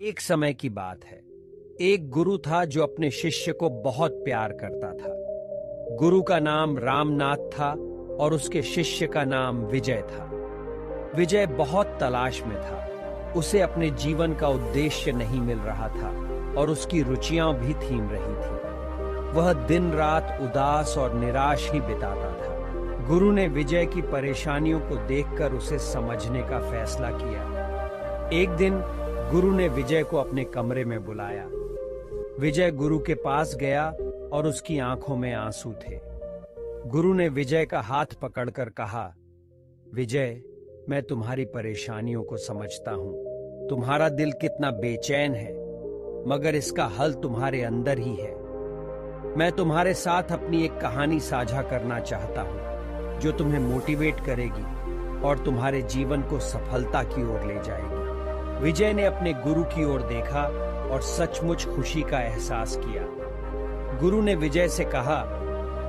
एक समय की बात है। एक गुरु था जो अपने शिष्य को बहुत प्यार करता था। गुरु का नाम रामनाथ था और उसके शिष्य का नाम विजय था। विजय बहुत तलाश में था। उसे अपने जीवन का उद्देश्य नहीं मिल रहा था और उसकी रुचियां भी थीम रही थी। वह दिन रात उदास और निराश ही बिताता था। गुरु ने विजय की परेशानियों को देखकर उसे समझने का फैसला किया। एक दिन गुरु ने विजय को अपने कमरे में बुलाया। विजय गुरु के पास गया और उसकी आंखों में आंसू थे। गुरु ने विजय का हाथ पकड़कर कहा, विजय, मैं तुम्हारी परेशानियों को समझता हूं। तुम्हारा दिल कितना बेचैन है, मगर इसका हल तुम्हारे अंदर ही है। मैं तुम्हारे साथ अपनी एक कहानी साझा करना चाहता हूं, जो तुम्हें मोटिवेट करेगी और तुम्हारे जीवन को सफलता की ओर ले जाएगी। विजय ने अपने गुरु की ओर देखा और सचमुच खुशी का एहसास किया। गुरु ने विजय से कहा,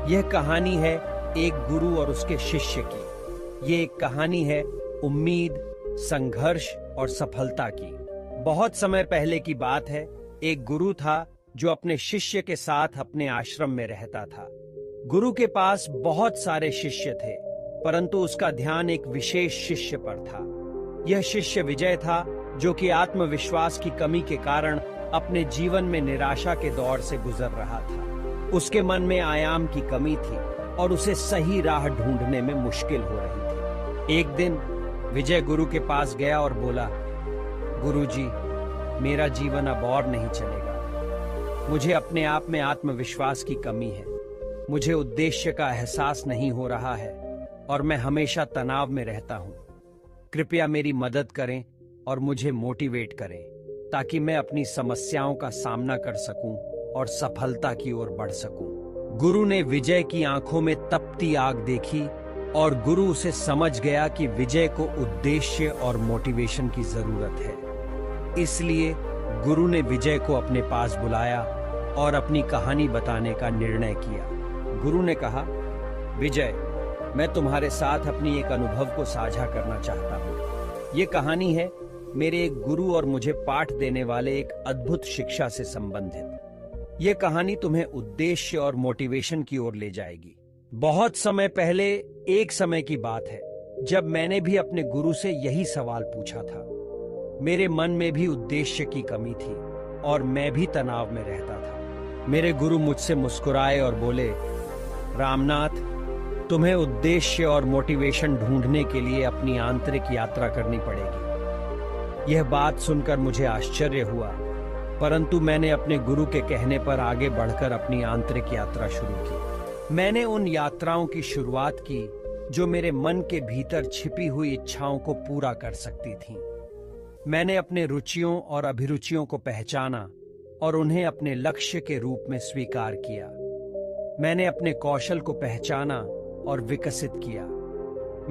यह कहानी है एक गुरु और उसके शिष्य की। ये एक कहानी है उम्मीद, संघर्ष और सफलता की। बहुत समय पहले की बात है। एक गुरु था जो अपने शिष्य के साथ अपने आश्रम में रहता था। गुरु के पास बहुत सारे शिष्य थे, परंतु उसका ध्यान एक विशेष शिष्य पर था। यह शिष्य विजय था, जो कि आत्मविश्वास की कमी के कारण अपने जीवन में निराशा के दौर से गुजर रहा था। उसके मन में आयाम की कमी थी और उसे सही राह ढूंढने में मुश्किल हो रही थी। एक दिन विजय गुरु के पास गया और बोला, गुरुजी, मेरा जीवन अब और नहीं चलेगा। मुझे अपने आप में आत्मविश्वास की कमी है। मुझे उद्देश्य का एहसास नहीं हो रहा है और मैं हमेशा तनाव में रहता हूं। कृपया मेरी मदद करें और मुझे मोटिवेट करें, ताकि मैं अपनी समस्याओं का सामना कर सकूं और सफलता की ओर बढ़ सकूं। गुरु ने विजय की आंखों में तपती आग देखी और गुरु उसे समझ गया कि विजय को उद्देश्य और मोटिवेशन की जरूरत है। इसलिए गुरु ने विजय को अपने पास बुलाया और अपनी कहानी बताने का निर्णय किया। गुरु ने कहा, विजय, मैं तुम्हारे साथ अपनी एक अनुभव को साझा करना चाहता हूं। ये कहानी है मेरे एक गुरु और मुझे पाठ देने वाले एक अद्भुत शिक्षा से संबंधित। ये कहानी तुम्हें उद्देश्य और मोटिवेशन की ओर ले जाएगी। बहुत समय पहले एक समय की बात है, जब मैंने भी अपने गुरु से यही सवाल पूछा था। मेरे मन में भी उद्देश्य की कमी थी और मैं भी तनाव में रहता था। मेरे गुरु मुझसे मुस्कुराए और बोले, रामनाथ, तुम्हें उद्देश्य और मोटिवेशन ढूंढने के लिए अपनी आंतरिक यात्रा करनी पड़ेगी। यह बात सुनकर मुझे आश्चर्य हुआ, परंतु मैंने अपने गुरु के कहने पर आगे बढ़कर अपनी आंतरिक यात्रा शुरू की। मैंने उन यात्राओं की शुरुआत की जो मेरे मन के भीतर छिपी हुई इच्छाओं को पूरा कर सकती थीं। मैंने अपने रुचियों और अभिरुचियों को पहचाना और उन्हें अपने लक्ष्य के रूप में स्वीकार किया। मैंने अपने कौशल को पहचाना और विकसित किया।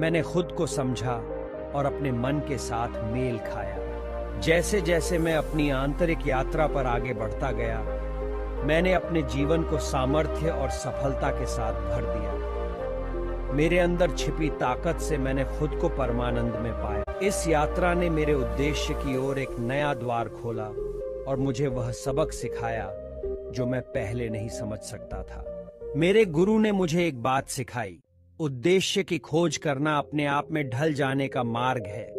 मैंने खुद को समझा और अपने मन के साथ मेल खाया। जैसे जैसे मैं अपनी आंतरिक यात्रा पर आगे बढ़ता गया, मैंने अपने जीवन को सामर्थ्य और सफलता के साथ भर दिया। मेरे अंदर छिपी ताकत से मैंने खुद को परमानंद में पाया। इस यात्रा ने मेरे उद्देश्य की ओर एक नया द्वार खोला और मुझे वह सबक सिखाया जो मैं पहले नहीं समझ सकता था। मेरे गुरु ने मुझे एक बात सिखाई, उद्देश्य की खोज करना अपने आप में ढल जाने का मार्ग है।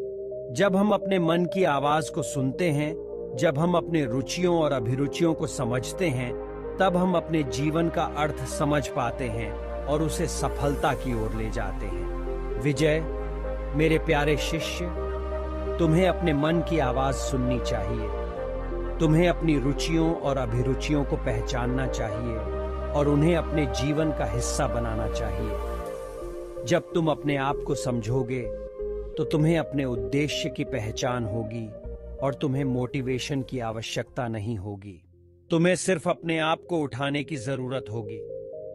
जब हम अपने मन की आवाज को सुनते हैं, जब हम अपने रुचियों और अभिरुचियों को समझते हैं, तब हम अपने जीवन का अर्थ समझ पाते हैं और उसे सफलता की ओर ले जाते हैं। विजय, मेरे प्यारे शिष्य, तुम्हें अपने मन की आवाज सुननी चाहिए। तुम्हें अपनी रुचियों और अभिरुचियों को पहचानना चाहिए और उन्हें अपने जीवन का हिस्सा बनाना चाहिए। जब तुम अपने आप को समझोगे तो तुम्हें अपने उद्देश्य की पहचान होगी और तुम्हें मोटिवेशन की आवश्यकता नहीं होगी। तुम्हें सिर्फ अपने आप को उठाने की जरूरत होगी,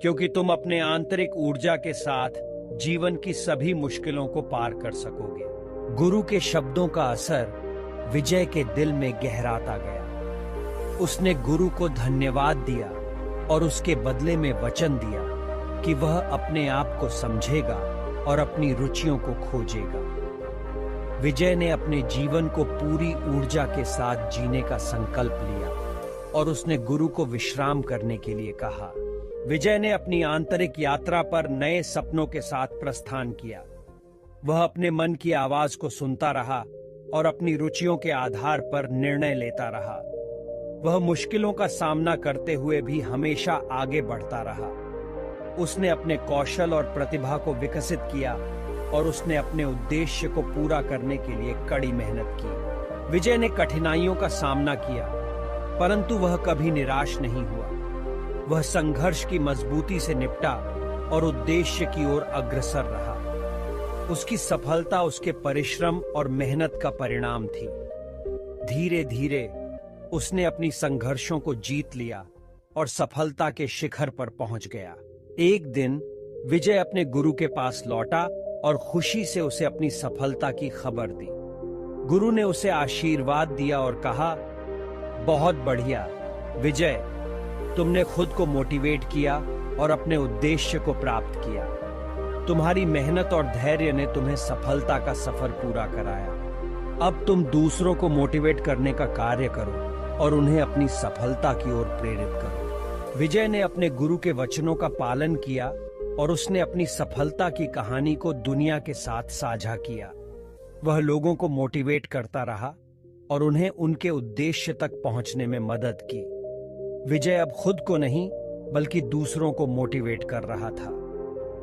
क्योंकि तुम अपने आंतरिक ऊर्जा के साथ जीवन की सभी मुश्किलों को पार कर सकोगे। गुरु के शब्दों का असर विजय के दिल में गहराता गया। उसने गुरु को धन्यवाद दिया और उसके बदले में वचन दिया कि वह अपने आप को समझेगा और अपनी रुचियों को खोजेगा। विजय ने अपने जीवन को पूरी ऊर्जा के साथ जीने का संकल्प लिया और उसने गुरु को विश्राम करने के लिए कहा। विजय ने अपनी आंतरिक यात्रा पर नए सपनों के साथ प्रस्थान किया। वह अपने मन की आवाज को सुनता रहा और अपनी रुचियों के आधार पर निर्णय लेता रहा। वह मुश्किलों का सामना करते हुए भी हमेशा आगे बढ़ता रहा। उसने अपने कौशल और प्रतिभा को विकसित किया और उसने अपने उद्देश्य को पूरा करने के लिए कड़ी मेहनत की। विजय ने कठिनाइयों का सामना किया, परंतु वह कभी निराश नहीं हुआ। वह संघर्ष की मजबूती से निपटा और उद्देश्य की ओर अग्रसर रहा। उसकी सफलता उसके परिश्रम और मेहनत का परिणाम थी। धीरे धीरे उसने अपनी संघर्षों को जीत लिया और सफलता के शिखर पर पहुंच गया। एक दिन विजय अपने गुरु के पास लौटा और खुशी से उसे अपनी सफलता की खबर दी। गुरु ने उसे आशीर्वाद दिया और कहा, बहुत बढ़िया विजय, तुमने खुद को मोटिवेट किया और अपने उद्देश्य को प्राप्त किया। तुम्हारी मेहनत और धैर्य ने तुम्हें सफलता का सफर पूरा कराया। अब तुम दूसरों को मोटिवेट करने का कार्य करो और उन्हें अपनी सफलता की ओर प्रेरित करो। विजय ने अपने गुरु के वचनों का पालन किया और उसने अपनी सफलता की कहानी को दुनिया के साथ साझा किया। वह लोगों को मोटिवेट करता रहा और उन्हें उनके उद्देश्य तक पहुंचने में मदद की। विजय अब खुद को नहीं बल्कि दूसरों को मोटिवेट कर रहा था।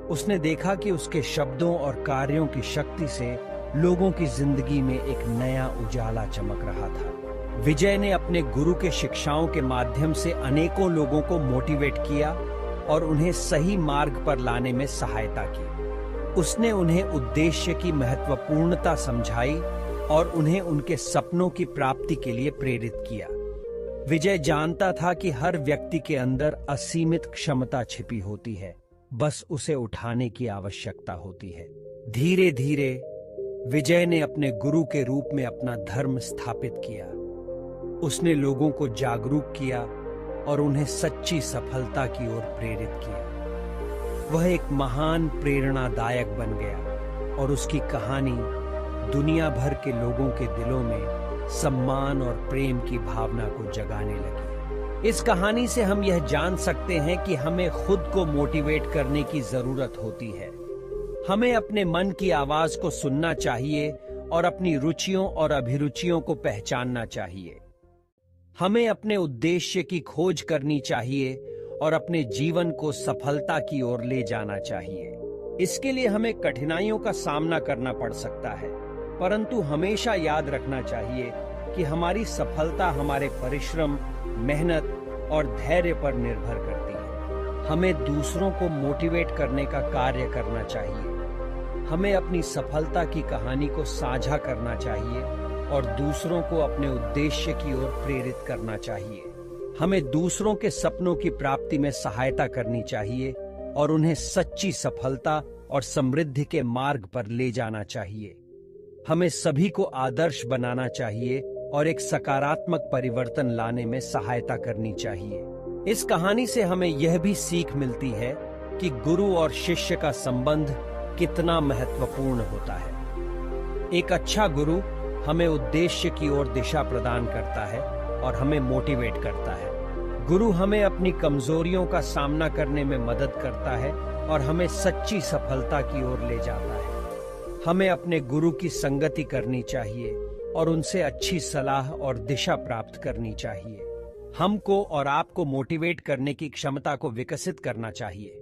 उसने देखा कि उसके शब्दों और कार्यों की शक्ति से लोगों की जिंदगी में एक नया उजाला चमक रहा था। विजय ने अपने गुरु के शिक्षाओं के माध्यम से अनेकों लोगों को मोटिवेट किया और उन्हें सही मार्ग पर लाने में सहायता की। उसने उन्हें उद्देश्य की महत्वपूर्णता समझाई और उन्हें उनके सपनों की प्राप्ति के लिए प्रेरित किया। विजय जानता था कि हर व्यक्ति के अंदर असीमित क्षमता छिपी होती है, बस उसे उठाने की आवश्यकता होती है। धीरे धीरे विजय ने अपने गुरु के रूप में अपना धर्म स्थापित किया। उसने लोगों को जागरूक किया और उन्हें सच्ची सफलता की ओर प्रेरित किया। वह एक महान प्रेरणादायक बन गया और उसकी कहानी दुनिया भर के लोगों के दिलों में सम्मान और प्रेम की भावना को जगाने लगी। इस कहानी से हम यह जान सकते हैं कि हमें खुद को मोटिवेट करने की जरूरत होती है। हमें अपने मन की आवाज को सुनना चाहिए और अपनी रुचियों और अभिरुचियों को पहचानना चाहिए। हमें अपने उद्देश्य की खोज करनी चाहिए और अपने जीवन को सफलता की ओर ले जाना चाहिए। इसके लिए हमें कठिनाइयों का सामना करना पड़ सकता है, परंतु हमेशा याद रखना चाहिए कि हमारी सफलता हमारे परिश्रम, मेहनत और धैर्य पर निर्भर करती है। हमें दूसरों को मोटिवेट करने का कार्य करना चाहिए। हमें अपनी सफलता की कहानी को साझा करना चाहिए और दूसरों को अपने उद्देश्य की ओर प्रेरित करना चाहिए। हमें दूसरों के सपनों की प्राप्ति में सहायता करनी चाहिए और उन्हें सच्ची सफलता और समृद्धि के मार्ग पर ले जाना चाहिए। हमें सभी को आदर्श बनाना चाहिए और एक सकारात्मक परिवर्तन लाने में सहायता करनी चाहिए। इस कहानी से हमें यह भी सीख मिलती है कि गुरु और शिष्य का संबंध कितना महत्वपूर्ण होता है। एक अच्छा गुरु हमें उद्देश्य की ओर दिशा प्रदान करता है और हमें मोटिवेट करता है। गुरु हमें अपनी कमजोरियों का सामना करने में मदद करता है और हमें सच्ची सफलता की ओर ले जाता है। हमें अपने गुरु की संगति करनी चाहिए और उनसे अच्छी सलाह और दिशा प्राप्त करनी चाहिए। हमको और आपको मोटिवेट करने की क्षमता को विकसित करना चाहिए,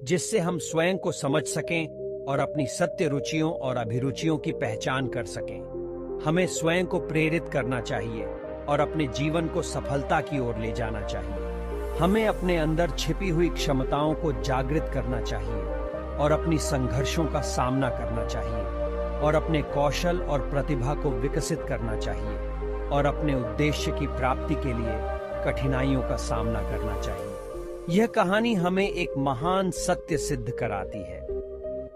जिससे हम स्वयं को समझ सकें और अपनी सत्य रुचियों और अभिरुचियों की पहचान कर सकें। हमें स्वयं को प्रेरित करना चाहिए और अपने जीवन को सफलता की ओर ले जाना चाहिए। हमें अपने अंदर छिपी हुई क्षमताओं को जागृत करना चाहिए और अपनी संघर्षों का सामना करना चाहिए और अपने कौशल और प्रतिभा को विकसित करना चाहिए और अपने उद्देश्य की प्राप्ति के लिए कठिनाइयों का सामना करना चाहिए। यह कहानी हमें एक महान सत्य सिद्ध कराती है।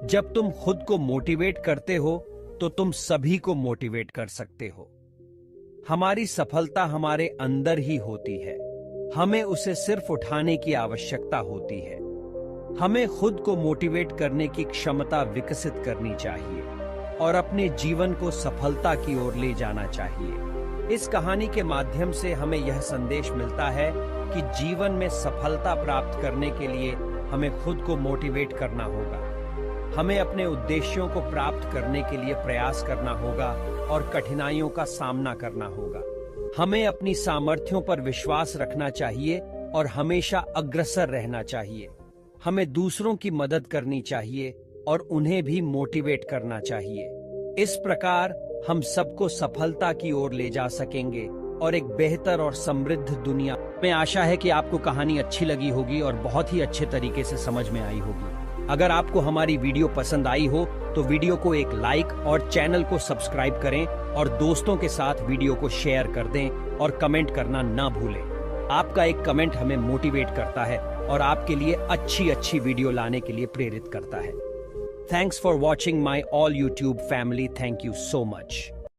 जब तुम खुद को मोटिवेट करते हो तो तुम सभी को मोटिवेट कर सकते हो। हमारी सफलता हमारे अंदर ही होती है, हमें उसे सिर्फ उठाने की आवश्यकता होती है। हमें खुद को मोटिवेट करने की क्षमता विकसित करनी चाहिए। और अपने जीवन को सफलता की ओर ले जाना चाहिए। इस कहानी के माध्यम से हमें यह संदेश मिलता है कि जीवन में सफलता प्राप्त करने के लिए हमें खुद को मोटिवेट करना होगा। हमें अपने उद्देश्यों को प्राप्त करने के लिए प्रयास करना होगा और कठिनाइयों का सामना करना होगा। हमें अपनी सामर्थ्यों पर विश्वास रखना चाहिए और हमेशा अग्रसर रहना चाहिए। हमें दूसरों की मदद करनी चाहिए और उन्हें भी मोटिवेट करना चाहिए। इस प्रकार हम सबको सफलता की ओर ले जा सकेंगे और एक बेहतर और समृद्ध दुनिया में। आशा है कि आपको कहानी अच्छी लगी होगी और बहुत ही अच्छे तरीके से समझ में आई होगी। अगर आपको हमारी वीडियो पसंद आई हो तो वीडियो को एक लाइक और चैनल को सब्सक्राइब करें और दोस्तों के साथ वीडियो को शेयर कर दें और कमेंट करना ना भूलें। आपका एक कमेंट हमें मोटिवेट करता है और आपके लिए अच्छी वीडियो लाने के लिए प्रेरित करता है। Thanks for watching my all YouTube family. Thank you so much.